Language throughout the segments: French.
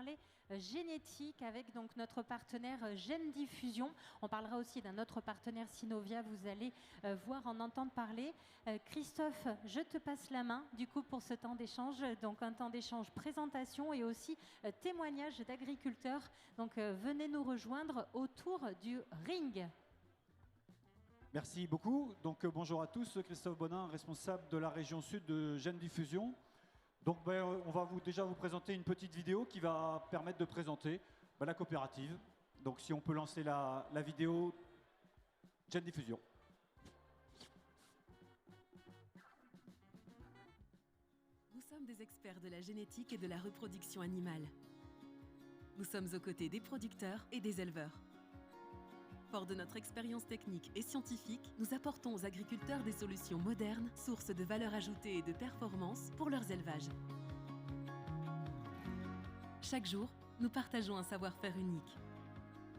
parler génétique avec donc notre partenaire Gène Diffusion. On parlera aussi d'un autre partenaire Synovia, vous allez voir, en entendre parler. Christophe, je te passe la main du coup pour ce temps d'échange, donc un temps d'échange présentation et aussi témoignage d'agriculteurs. Donc venez nous rejoindre autour du ring. Merci beaucoup. Donc bonjour à tous, Christophe Bonin, responsable de la région sud de Gène Diffusion. Donc on va déjà vous présenter une petite vidéo qui va permettre de présenter la coopérative. Donc si on peut lancer la vidéo Gène Diffusion. Nous sommes des experts de la génétique et de la reproduction animale. Nous sommes aux côtés des producteurs et des éleveurs. Fort de notre expérience technique et scientifique, nous apportons aux agriculteurs des solutions modernes, sources de valeur ajoutée et de performance pour leurs élevages. Chaque jour, nous partageons un savoir-faire unique.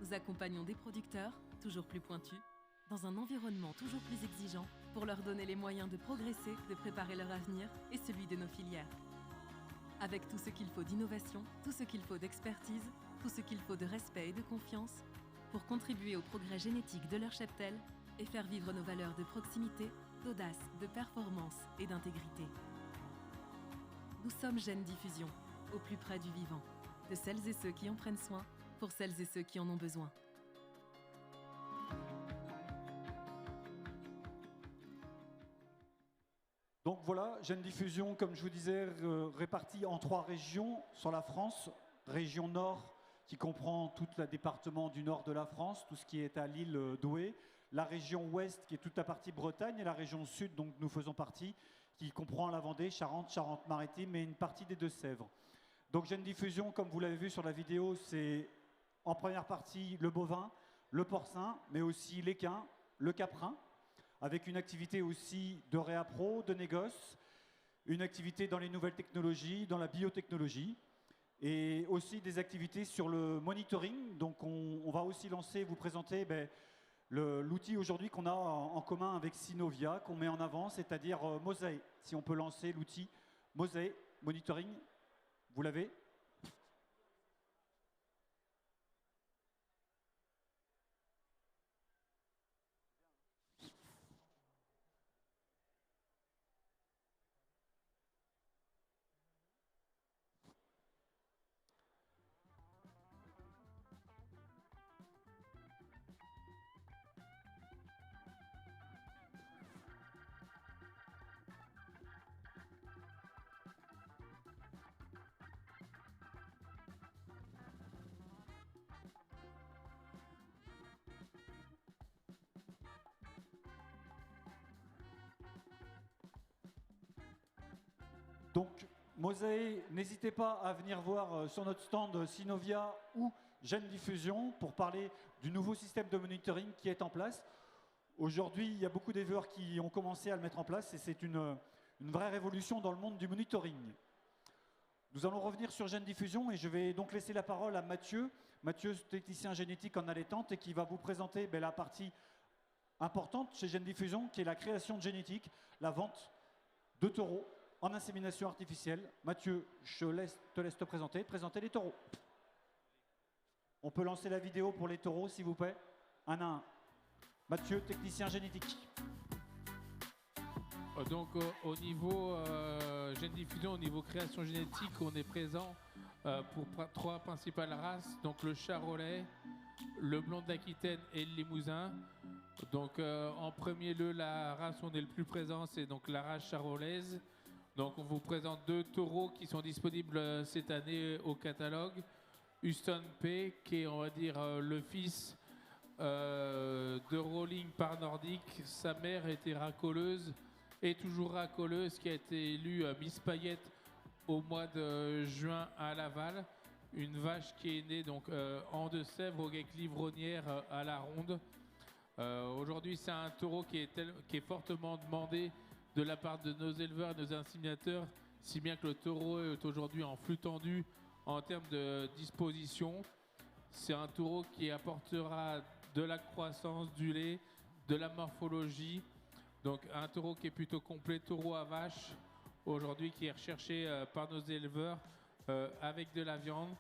Nous accompagnons des producteurs, toujours plus pointus, dans un environnement toujours plus exigeant, pour leur donner les moyens de progresser, de préparer leur avenir et celui de nos filières. Avec tout ce qu'il faut d'innovation, tout ce qu'il faut d'expertise, tout ce qu'il faut de respect et de confiance, pour contribuer au progrès génétique de leur cheptel et faire vivre nos valeurs de proximité, d'audace, de performance et d'intégrité. Nous sommes Gène Diffusion, au plus près du vivant, de celles et ceux qui en prennent soin, pour celles et ceux qui en ont besoin. Donc voilà, Gène Diffusion, comme je vous disais, répartie en 3 régions sur la France. Région Nord, qui comprend tout le département du nord de la France, tout ce qui est à l'île d'Oué. La région Ouest, qui est toute la partie Bretagne, et la région Sud, dont nous faisons partie, qui comprend la Vendée, Charente, Charente-Maritime et une partie des Deux-Sèvres. Donc Gène Diffusion, comme vous l'avez vu sur la vidéo, c'est en première partie le bovin, le porcin, mais aussi l'équin, le caprin, avec une activité aussi de réappro, de négoce, une activité dans les nouvelles technologies, dans la biotechnologie, et aussi des activités sur le monitoring. Donc on va aussi lancer, vous présenter l'outil aujourd'hui qu'on a en commun avec Synovia, qu'on met en avant, c'est-à-dire Mosae. Si on peut lancer l'outil Mosae Monitoring, vous l'avez ? Donc, Mosae, n'hésitez pas à venir voir sur notre stand Synovia ou Gène Diffusion pour parler du nouveau système de monitoring qui est en place. Aujourd'hui, il y a beaucoup d'éleveurs qui ont commencé à le mettre en place et c'est une vraie révolution dans le monde du monitoring. Nous allons revenir sur Gène Diffusion et je vais donc laisser la parole à Mathieu. Mathieu, technicien génétique en allaitante et qui va vous présenter la partie importante chez Gène Diffusion qui est la création de génétique, la vente de taureaux en insémination artificielle. Mathieu, je te laisse te présenter les taureaux. On peut lancer la vidéo pour les taureaux, s'il vous plaît. Un à un. Mathieu, technicien génétique. Donc au niveau Gène Diffusion, au niveau création génétique, on est présent pour 3 principales races, donc le charolais, le blond d'Aquitaine et le limousin. Donc en premier lieu, la race où on est le plus présent, c'est donc la race charolaise. Donc on vous présente 2 taureaux qui sont disponibles cette année au catalogue. Houston P, qui est, on va dire, le fils de Rolling par Nordique. Sa mère était racoleuse et toujours racoleuse, qui a été élue Miss Paillette au mois de juin à Laval. Une vache qui est née donc en Deux-Sèvres, avec livronnière à la ronde. Aujourd'hui, c'est un taureau qui est fortement demandé de la part de nos éleveurs et nos inséminateurs, si bien que le taureau est aujourd'hui en flux tendu en termes de disposition. C'est un taureau qui apportera de la croissance, du lait, de la morphologie. Donc un taureau qui est plutôt complet, taureau à vache, aujourd'hui qui est recherché par nos éleveurs avec de la viande.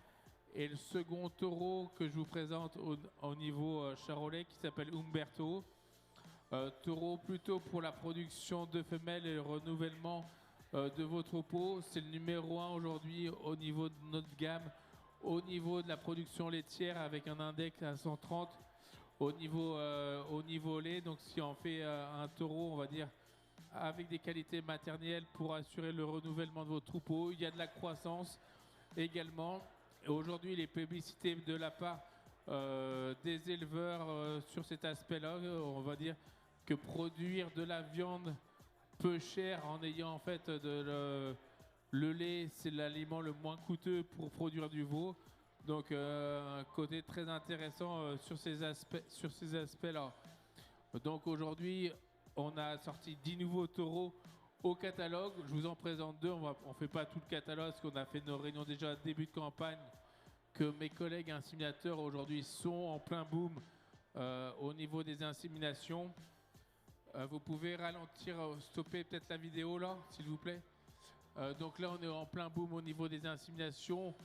Et le second taureau que je vous présente au niveau charolais qui s'appelle Umberto. Taureau plutôt pour la production de femelles et le renouvellement de vos troupeaux. C'est le numéro 1 aujourd'hui au niveau de notre gamme, au niveau de la production laitière avec un index à 130 au niveau lait. Donc si on fait un taureau, on va dire, avec des qualités maternelles pour assurer le renouvellement de vos troupeaux. Il y a de la croissance également. Aujourd'hui, les publicités de la part des éleveurs sur cet aspect-là, on va dire que produire de la viande peu chère en ayant en fait le lait, c'est l'aliment le moins coûteux pour produire du veau. Donc un côté très intéressant sur ces aspects-là. Donc aujourd'hui, on a sorti 10 nouveaux taureaux au catalogue. Je vous en présente 2. On ne fait pas tout le catalogue parce qu'on a fait nos réunions déjà début de campagne, que mes collègues inséminateurs aujourd'hui sont en plein boom au niveau des inséminations. Vous pouvez ralentir, stopper peut-être la vidéo là, s'il vous plaît. Donc là, on est en plein boom au niveau des inséminations.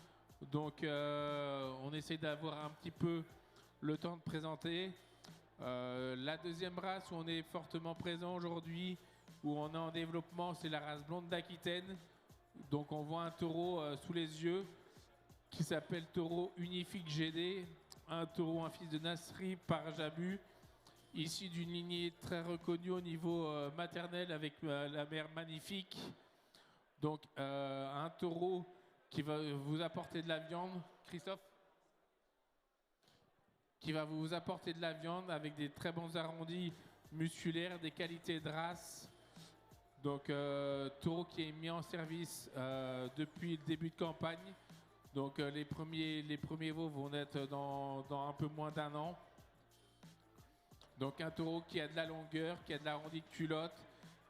Donc on essaie d'avoir un petit peu le temps de présenter. La deuxième race où on est fortement présent aujourd'hui, où on est en développement, c'est la race blonde d'Aquitaine. Donc on voit un taureau sous les yeux qui s'appelle taureau Unifique GD, un taureau, un fils de Nasri par Jabu, issu d'une lignée très reconnue au niveau maternel avec la mère magnifique. Donc un taureau qui va vous apporter de la viande, Christophe, qui va vous apporter de la viande avec des très bons arrondis musculaires, des qualités de race. Donc taureau qui est mis en service depuis le début de campagne. Donc les premiers veaux vont être dans un peu moins d'un an. Donc un taureau qui a de la longueur, qui a de l'arrondi de culotte,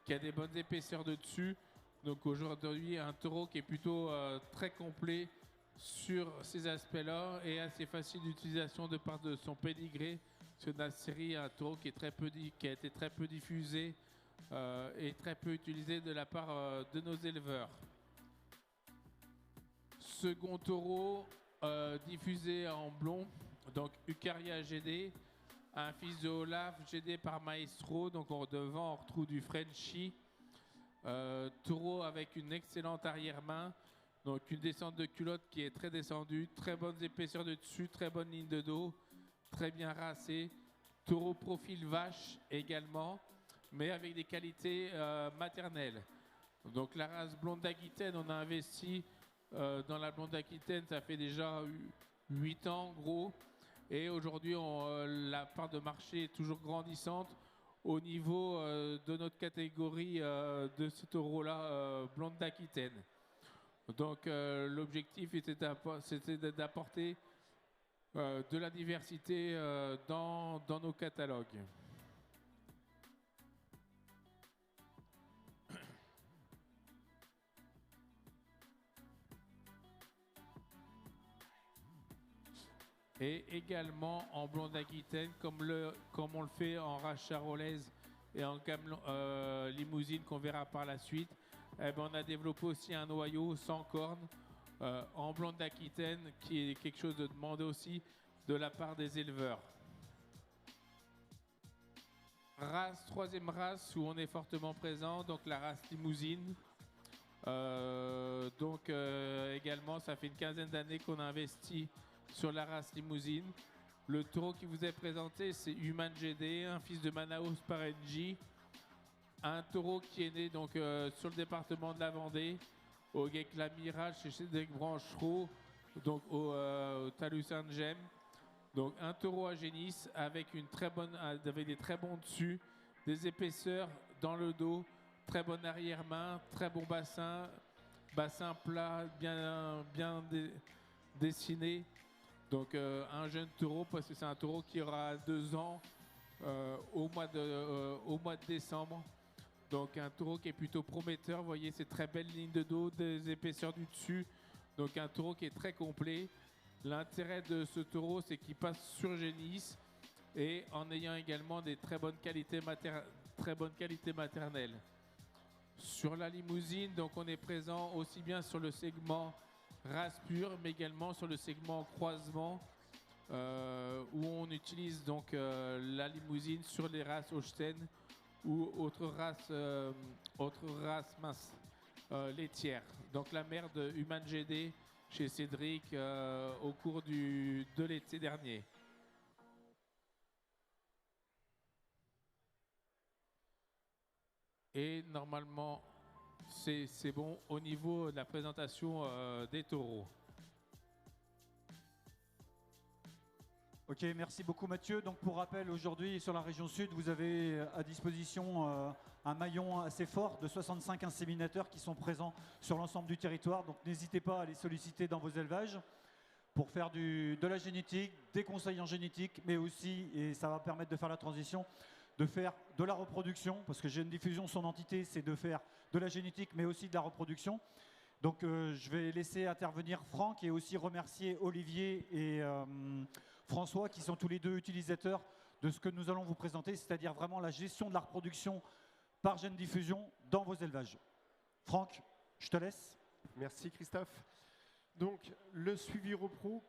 qui a des bonnes épaisseurs de dessus. Donc aujourd'hui un taureau qui est plutôt très complet sur ces aspects-là et assez facile d'utilisation de part de son pédigré. Ce Nasri, un taureau qui a été très peu diffusé et très peu utilisé de la part de nos éleveurs. Second taureau diffusé en blond, donc Eucaria GD, un fils de Olaf GD par Maestro, donc devant on retrouve du Frenchy. Taureau avec une excellente arrière-main, donc une descente de culotte qui est très descendue, très bonnes épaisseurs de dessus, très bonne ligne de dos, très bien racé. Taureau profil vache également, mais avec des qualités maternelles. Donc la race blonde d'Aquitaine, on a investi dans la blonde d'Aquitaine, ça fait déjà 8 ans gros. Et aujourd'hui, la part de marché est toujours grandissante au niveau de notre catégorie de ce taureau-là, blonde d'Aquitaine. Donc l'objectif c'était d'apporter de la diversité dans nos catalogues. Et également en blonde d'Aquitaine, comme on le fait en race charolaise et en gamme limousine qu'on verra par la suite, eh ben on a développé aussi un noyau sans cornes en blonde d'Aquitaine qui est quelque chose de demandé aussi de la part des éleveurs. Troisième race où on est fortement présent, donc la race limousine. Également, ça fait une quinzaine d'années qu'on a investi sur la race limousine. Le taureau qui vous est présenté, c'est Human GD, un fils de Manaus par NJ. Un taureau qui est né donc sur le département de la Vendée, au Geikla Mirage chez Cédric Branchereau, donc au Talus Saint-Gem. Donc un taureau à génisse avec des très bons dessus, des épaisseurs dans le dos, très bonne arrière-main, très bon bassin plat, bien dessiné. Donc un jeune taureau, parce que c'est un taureau qui aura 2 ans au mois de décembre. Donc un taureau qui est plutôt prometteur. Vous voyez ces très belles lignes de dos, des épaisseurs du dessus. Donc un taureau qui est très complet. L'intérêt de ce taureau, c'est qu'il passe sur génisse et en ayant également des très bonnes qualités maternelles. Sur la limousine, donc on est présent aussi bien sur le segment race pure, mais également sur le segment croisement où on utilise donc la limousine sur les races Holstein ou autres races minces laitières. Donc la mère de Human GD chez Cédric au cours de l'été dernier. Et normalement, c'est bon au niveau de la présentation des taureaux. Ok, merci beaucoup Mathieu. Donc pour rappel, aujourd'hui sur la région sud, vous avez à disposition un maillon assez fort de 65 inséminateurs qui sont présents sur l'ensemble du territoire. Donc n'hésitez pas à les solliciter dans vos élevages pour faire de la génétique, des conseils en génétique, mais aussi, et ça va permettre de faire la transition, de faire de la reproduction, parce que Gène Diffusion, son entité, c'est de faire de la génétique, mais aussi de la reproduction. Donc je vais laisser intervenir Franck et aussi remercier Olivier et François, qui sont tous les deux utilisateurs de ce que nous allons vous présenter, c'est-à-dire vraiment la gestion de la reproduction par Gène Diffusion dans vos élevages. Franck, je te laisse. Merci Christophe. Donc le suivi repro,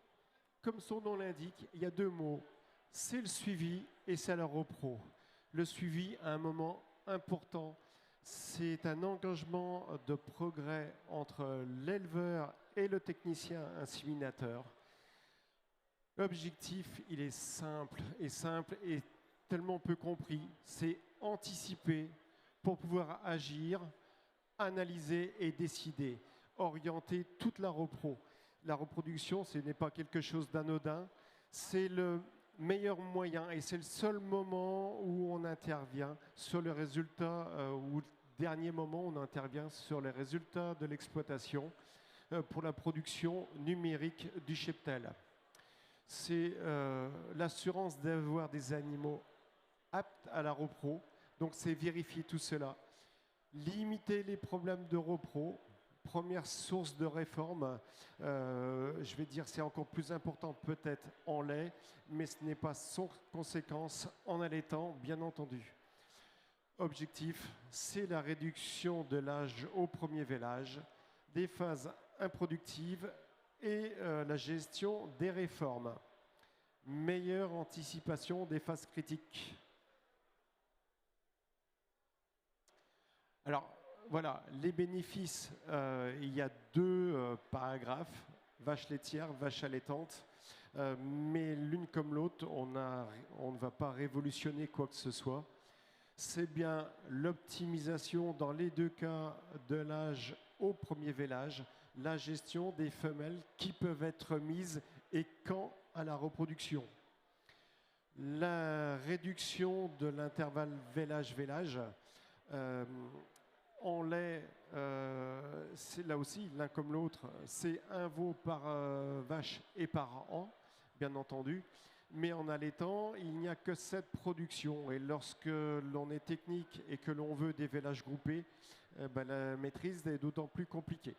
comme son nom l'indique, il y a deux mots. C'est le suivi et c'est la repro. Le suivi à un moment important, c'est un engagement de progrès entre l'éleveur et le technicien inséminateur. L'objectif, il est simple et tellement peu compris. C'est anticiper pour pouvoir agir, analyser et décider, orienter toute la repro. La reproduction, ce n'est pas quelque chose d'anodin, c'est le meilleur moyen et c'est le seul moment où on intervient sur le résultat, ou le dernier moment où on intervient sur les résultats de l'exploitation pour la production numérique du cheptel. C'est l'assurance d'avoir des animaux aptes à la repro, donc c'est vérifier tout cela. Limiter les problèmes de repro, première source de réforme, je vais dire c'est encore plus important peut-être en lait, mais ce n'est pas sans conséquence en allaitant, bien entendu. Objectif, c'est la réduction de l'âge au premier vélage, des phases improductives et la gestion des réformes. Meilleure anticipation des phases critiques. Alors, voilà, les bénéfices, il y a deux paragraphes, vache laitière, vache allaitante, mais l'une comme l'autre, on ne va pas révolutionner quoi que ce soit. C'est bien l'optimisation dans les deux cas de l'âge au premier vélage, la gestion des femelles qui peuvent être mises et quand à la reproduction. La réduction de l'intervalle vélage-vélage, en lait, c'est là aussi, l'un comme l'autre, c'est un veau par vache et par an, bien entendu. Mais en allaitant, il n'y a que cette production. Et lorsque l'on est technique et que l'on veut des vélages groupés, la maîtrise est d'autant plus compliquée.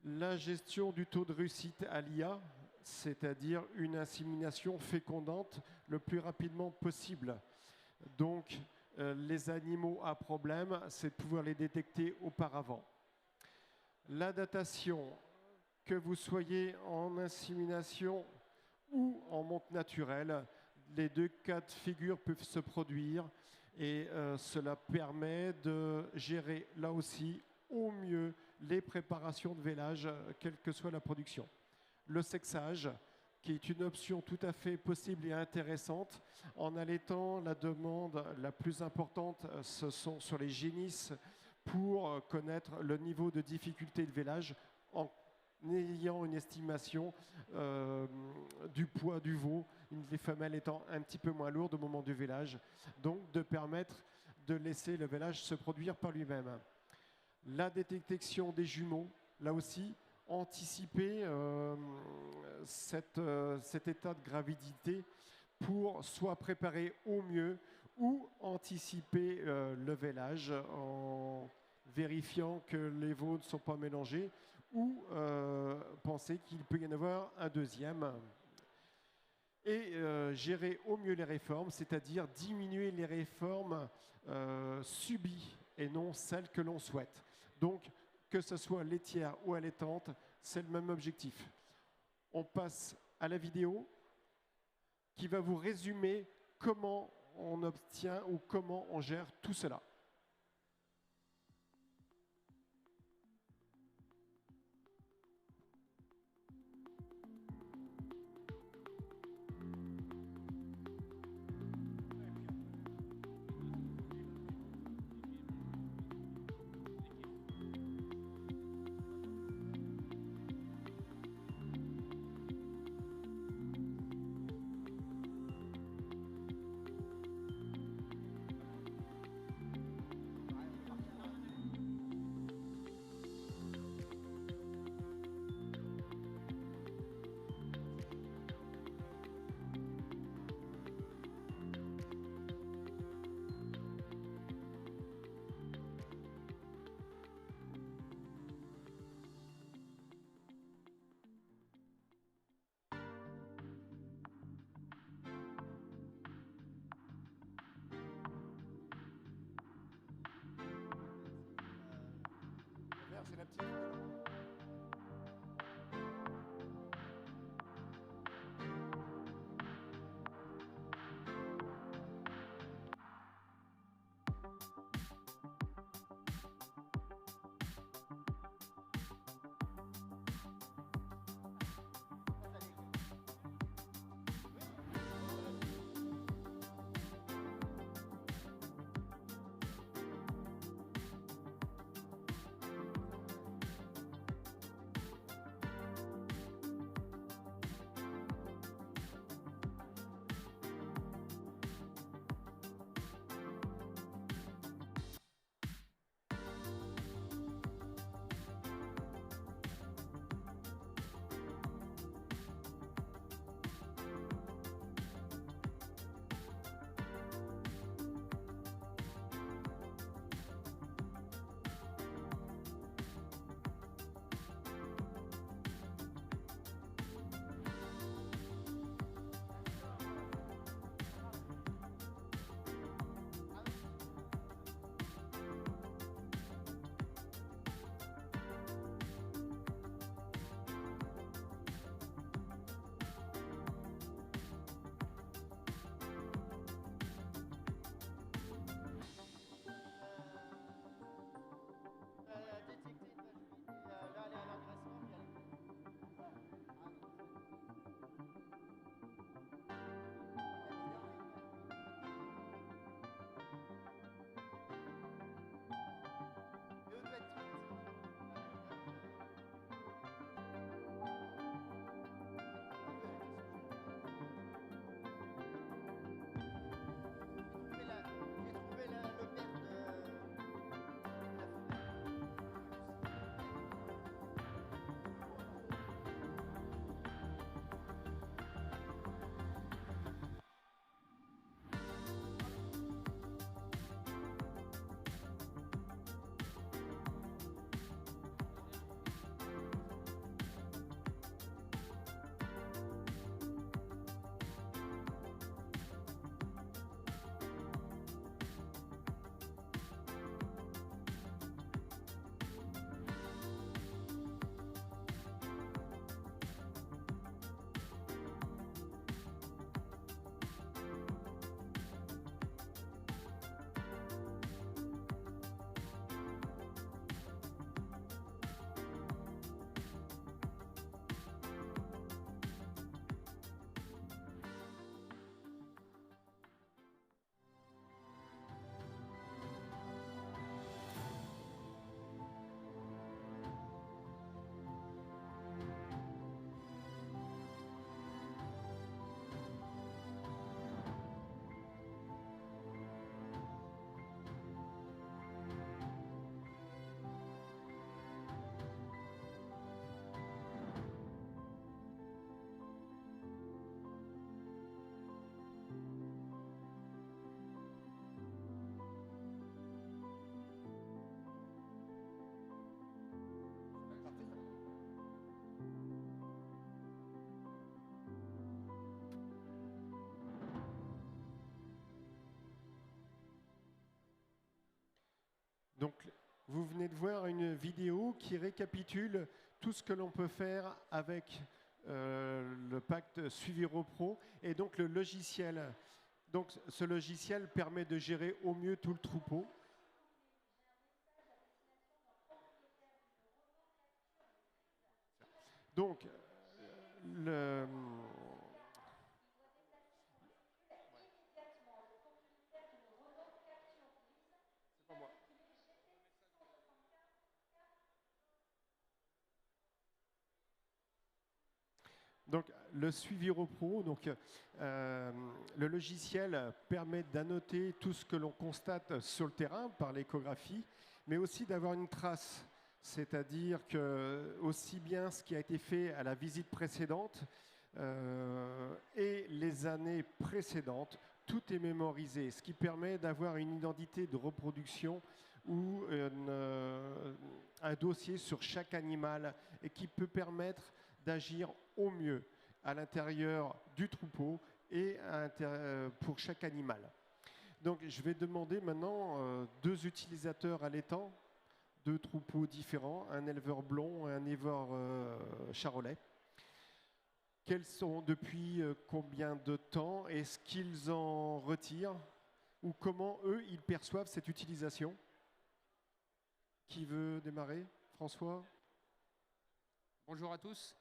La gestion du taux de réussite à l'IA, c'est-à-dire une insémination fécondante le plus rapidement possible. Donc, les animaux à problème, c'est de pouvoir les détecter auparavant. La datation, que vous soyez en insémination ou en monte naturelle, les deux cas de figure peuvent se produire et cela permet de gérer là aussi au mieux les préparations de vélage, quelle que soit la production. Le sexage, qui est une option tout à fait possible et intéressante. En allaitant, la demande la plus importante, ce sont sur les génisses pour connaître le niveau de difficulté de vélage en ayant une estimation du poids du veau, les femelles étant un petit peu moins lourdes au moment du vélage, donc de permettre de laisser le vélage se produire par lui-même. La détection des jumeaux, là aussi, anticiper cet état de gravidité pour soit préparer au mieux ou anticiper le vélage en vérifiant que les veaux ne sont pas mélangés ou penser qu'il peut y en avoir un deuxième. Et gérer au mieux les réformes, c'est-à-dire diminuer les réformes subies et non celles que l'on souhaite. Donc, que ce soit laitière ou allaitante, c'est le même objectif. On passe à la vidéo qui va vous résumer comment on obtient ou comment on gère tout cela. C'est la petite. Donc, vous venez de voir une vidéo qui récapitule tout ce que l'on peut faire avec le pacte Suivi Repro et donc le logiciel. Donc ce logiciel permet de gérer au mieux tout le troupeau. Donc le Donc, le suivi repro, donc, le logiciel permet d'annoter tout ce que l'on constate sur le terrain par l'échographie, mais aussi d'avoir une trace, c'est-à-dire que aussi bien ce qui a été fait à la visite précédente et les années précédentes, tout est mémorisé, ce qui permet d'avoir une identité de reproduction ou un dossier sur chaque animal et qui peut permettre d'agir au mieux à l'intérieur du troupeau et pour chaque animal. Donc je vais demander maintenant 2 utilisateurs allaitants, 2 troupeaux différents, un éleveur blond et un éleveur charolais. Quels sont depuis combien de temps? Est-ce qu'ils en retirent? Ou comment eux, ils perçoivent cette utilisation? Qui veut démarrer? François? Bonjour à tous.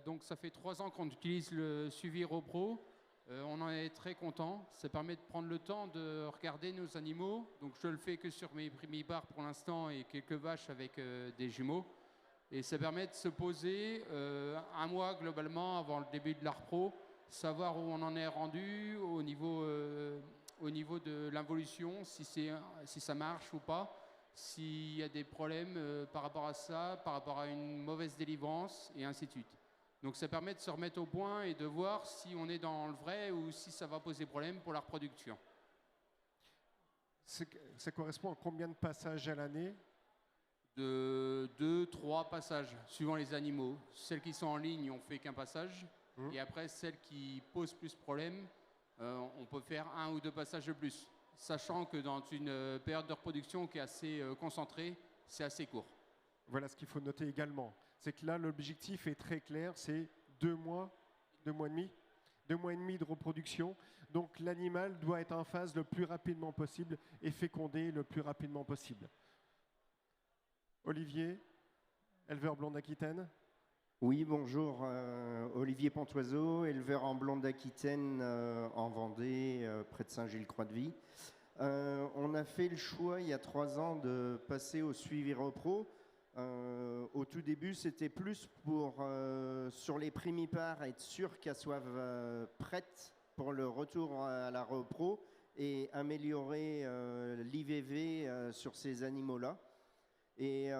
Donc ça fait 3 ans qu'on utilise le suivi Repro. On en est très content. Ça permet de prendre le temps de regarder nos animaux. Donc je le fais que sur mes primipars pour l'instant et quelques vaches avec des jumeaux. Et ça permet de se poser un mois globalement avant le début de la repro, savoir où on en est rendu au niveau de l'involution, si ça marche ou pas. S'il y a des problèmes par rapport à ça, par rapport à une mauvaise délivrance, et ainsi de suite. Donc ça permet de se remettre au point et de voir si on est dans le vrai ou si ça va poser problème pour la reproduction. Ça correspond à combien de passages à l'année? De 2-3 passages, suivant les animaux. Celles qui sont en ligne, on fait qu'un passage. Et après, celles qui posent plus de problème, on peut faire 1 ou 2 passages de plus. Sachant que dans une période de reproduction qui est assez concentrée, c'est assez court. Voilà ce qu'il faut noter également. C'est que là, l'objectif est très clair, c'est 2 mois, 2 mois et demi, 2 mois et demi de reproduction. Donc l'animal doit être en phase le plus rapidement possible et fécondé le plus rapidement possible. Olivier, éleveur blond d'Aquitaine. Oui, bonjour. Olivier Pontoiseau, éleveur en blonde d'Aquitaine en Vendée, près de Saint-Gilles-Croix-de-Vie. On a fait le choix il y a 3 ans de passer au suivi repro. Au tout début, c'était plus pour, sur les primipares, être sûr qu'elles soient prêtes pour le retour à la repro et améliorer l'IVV sur ces animaux-là. Et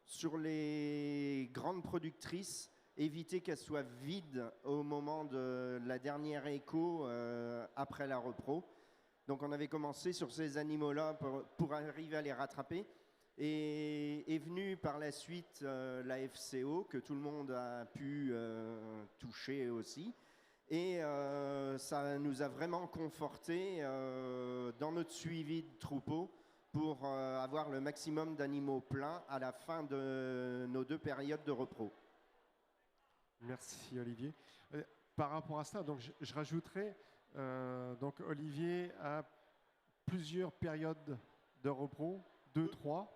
sur les grandes productrices, éviter qu'elles soient vides au moment de la dernière écho après la repro. Donc on avait commencé sur ces animaux-là pour arriver à les rattraper. Et est venue par la suite la FCO, que tout le monde a pu toucher aussi. Et ça nous a vraiment conforté dans notre suivi de troupeau pour avoir le maximum d'animaux pleins à la fin de nos 2 périodes de repro. Merci Olivier. Par rapport à ça, donc, je rajouterai, donc Olivier a plusieurs périodes de repro, 2, 3.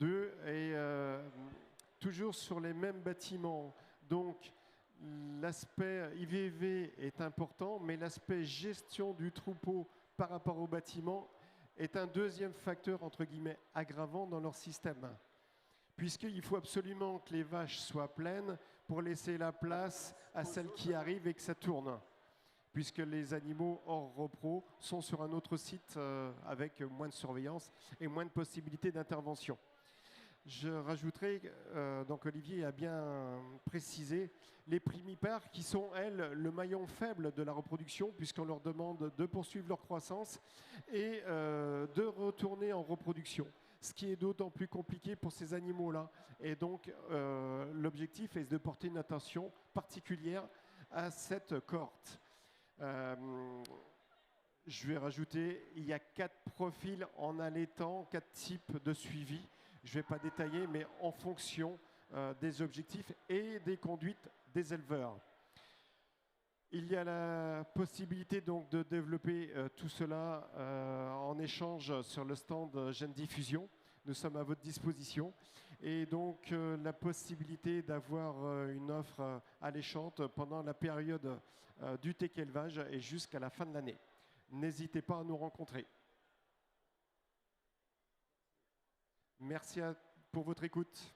2 et toujours sur les mêmes bâtiments. Donc l'aspect IVV est important, mais l'aspect gestion du troupeau par rapport au bâtiment est un deuxième facteur, entre guillemets, aggravant dans leur système. Puisqu'il faut absolument que les vaches soient pleines pour laisser la place à celles qui arrivent et que ça tourne. Puisque les animaux hors repro sont sur un autre site avec moins de surveillance et moins de possibilités d'intervention. Je rajouterai, donc Olivier a bien précisé, les primipares qui sont, elles, le maillon faible de la reproduction, puisqu'on leur demande de poursuivre leur croissance et de retourner en reproduction. Ce qui est d'autant plus compliqué pour ces animaux-là. Et donc, l'objectif est de porter une attention particulière à cette cohorte. Je vais rajouter, il y a 4 profils en allaitant, 4 types de suivi. Je ne vais pas détailler, mais en fonction des objectifs et des conduites des éleveurs. Il y a la possibilité donc de développer tout cela en échange sur le stand Gènes Diffusion. Nous sommes à votre disposition. Et donc la possibilité d'avoir une offre alléchante pendant la période du tech élevage et jusqu'à la fin de l'année. N'hésitez pas à nous rencontrer. Merci pour votre écoute.